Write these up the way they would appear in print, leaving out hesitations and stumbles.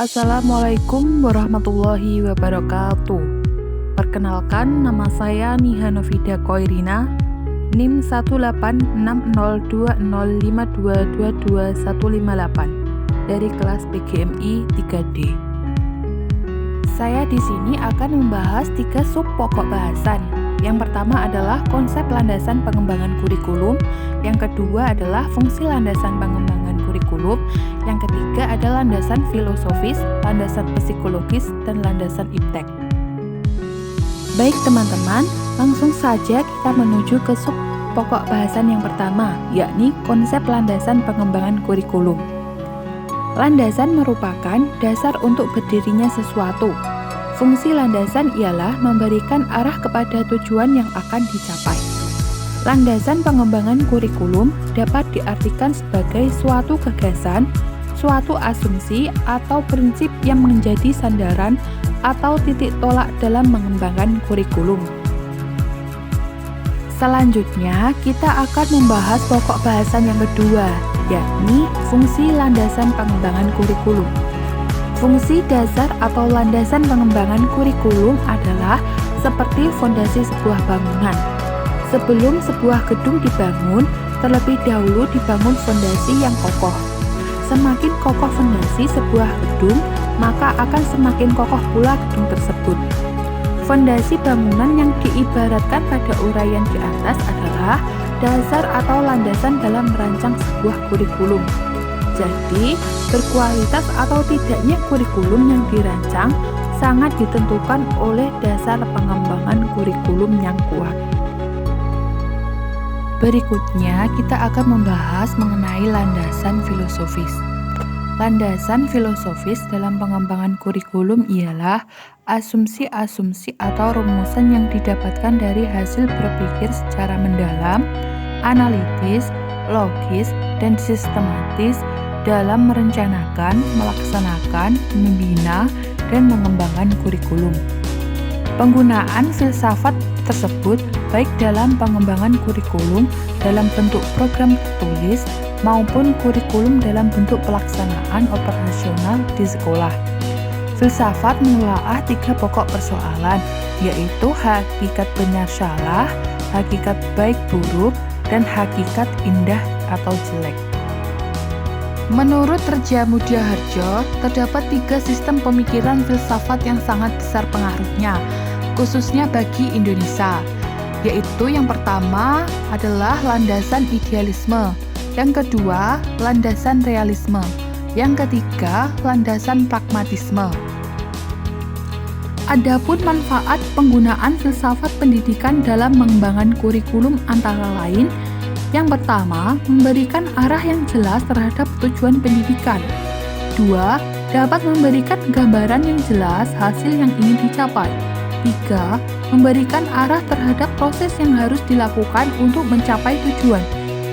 Assalamualaikum warahmatullahi wabarakatuh. Perkenalkan, nama saya Niha Novida Koirina, NIM 1860205222158 dari kelas PGMI 3D. Saya di sini akan membahas 3 sub pokok bahasan. Yang pertama adalah konsep landasan pengembangan kurikulum, yang kedua adalah fungsi landasan pengembangan kurikulum, yang ketiga adalah landasan filosofis, landasan psikologis, dan landasan iptek. Baik teman-teman, langsung saja kita menuju ke sub pokok bahasan yang pertama, yakni konsep landasan pengembangan kurikulum. Landasan merupakan dasar untuk berdirinya sesuatu. Fungsi landasan ialah memberikan arah kepada tujuan yang akan dicapai. Landasan pengembangan kurikulum dapat diartikan sebagai suatu gagasan, suatu asumsi, atau prinsip yang menjadi sandaran atau titik tolak dalam mengembangkan kurikulum. Selanjutnya, kita akan membahas pokok bahasan yang kedua, yakni fungsi landasan pengembangan kurikulum. Fungsi dasar atau landasan pengembangan kurikulum adalah seperti fondasi sebuah bangunan. Sebelum sebuah gedung dibangun, terlebih dahulu dibangun fondasi yang kokoh. Semakin kokoh fondasi sebuah gedung, maka akan semakin kokoh pula gedung tersebut. Fondasi bangunan yang diibaratkan pada uraian di atas adalah dasar atau landasan dalam merancang sebuah kurikulum. Jadi, berkualitas atau tidaknya kurikulum yang dirancang sangat ditentukan oleh dasar pengembangan kurikulum yang kuat. Berikutnya, kita akan membahas mengenai landasan filosofis. Landasan filosofis dalam pengembangan kurikulum ialah asumsi-asumsi atau rumusan yang didapatkan dari hasil berpikir secara mendalam, analitis, logis, dan sistematis dalam merencanakan, melaksanakan, membina, dan mengembangkan kurikulum. Penggunaan filsafat tersebut baik dalam pengembangan kurikulum dalam bentuk program tertulis maupun kurikulum dalam bentuk pelaksanaan operasional di sekolah. Filsafat menelaah 3 pokok persoalan, yaitu hakikat benar salah, hakikat baik buruk, dan hakikat indah atau jelek. Menurut Reja Mudiaharjo, terdapat 3 sistem pemikiran filsafat yang sangat besar pengaruhnya, khususnya bagi Indonesia, yaitu yang pertama adalah landasan idealisme, yang kedua landasan realisme, yang ketiga landasan pragmatisme. Adapun manfaat penggunaan filsafat pendidikan dalam mengembangkan kurikulum antara lain, yang pertama, memberikan arah yang jelas terhadap tujuan pendidikan. 2. Dapat memberikan gambaran yang jelas hasil yang ingin dicapai. 3. Memberikan arah terhadap proses yang harus dilakukan untuk mencapai tujuan.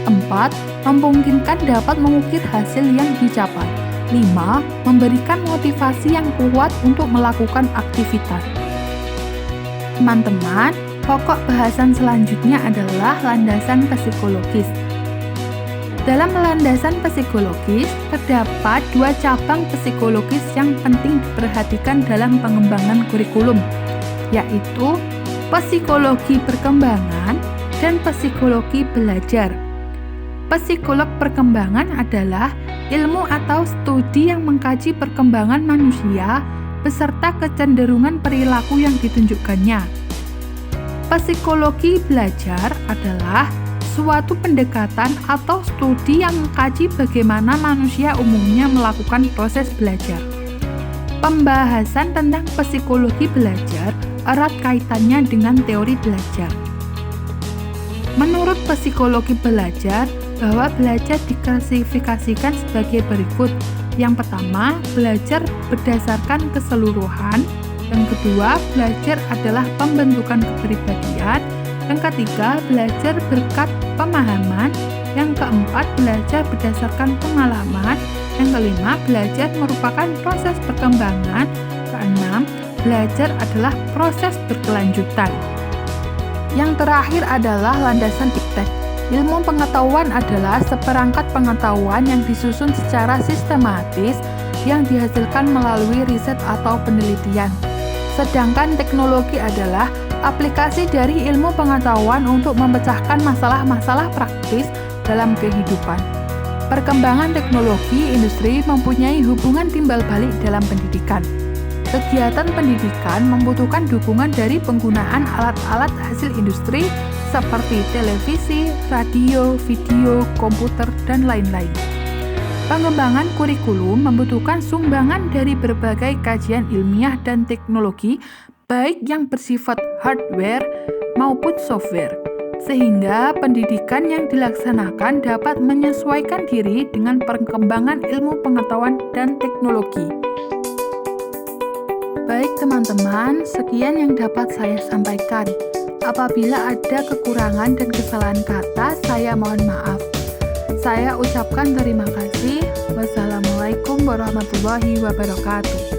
4. Memungkinkan dapat mengukir hasil yang dicapai. 5. Memberikan motivasi yang kuat untuk melakukan aktivitas. Teman-teman, pokok bahasan selanjutnya adalah landasan psikologis. Dalam landasan psikologis, terdapat 2 cabang psikologis yang penting diperhatikan dalam pengembangan kurikulum, yaitu psikologi perkembangan dan psikologi belajar. Psikolog perkembangan adalah ilmu atau studi yang mengkaji perkembangan manusia beserta kecenderungan perilaku yang ditunjukkannya. Psikologi belajar adalah suatu pendekatan atau studi yang mengkaji bagaimana manusia umumnya melakukan proses belajar. Pembahasan tentang psikologi belajar erat kaitannya dengan teori belajar. Menurut psikologi belajar, bahwa belajar diklasifikasikan sebagai berikut. Yang pertama, belajar berdasarkan keseluruhan. Yang kedua, belajar adalah pembentukan kepribadian. Yang ketiga, belajar berkat pemahaman. Yang keempat, belajar berdasarkan pengalaman. Yang kelima, belajar merupakan proses perkembangan. Keenam, belajar adalah proses berkelanjutan. Yang terakhir adalah landasan iptek. Ilmu pengetahuan adalah seperangkat pengetahuan yang disusun secara sistematis yang dihasilkan melalui riset atau penelitian. Sedangkan teknologi adalah aplikasi dari ilmu pengetahuan untuk memecahkan masalah-masalah praktis dalam kehidupan. Perkembangan teknologi industri mempunyai hubungan timbal balik dalam pendidikan. Kegiatan pendidikan membutuhkan dukungan dari penggunaan alat-alat hasil industri seperti televisi, radio, video, komputer, dan lain-lain. Pengembangan kurikulum membutuhkan sumbangan dari berbagai kajian ilmiah dan teknologi, baik yang bersifat hardware maupun software, sehingga pendidikan yang dilaksanakan dapat menyesuaikan diri dengan perkembangan ilmu pengetahuan dan teknologi. Baik teman-teman, sekian yang dapat saya sampaikan. Apabila ada kekurangan dan kesalahan kata, saya mohon maaf. Saya ucapkan terima kasih. Wassalamualaikum warahmatullahi wabarakatuh.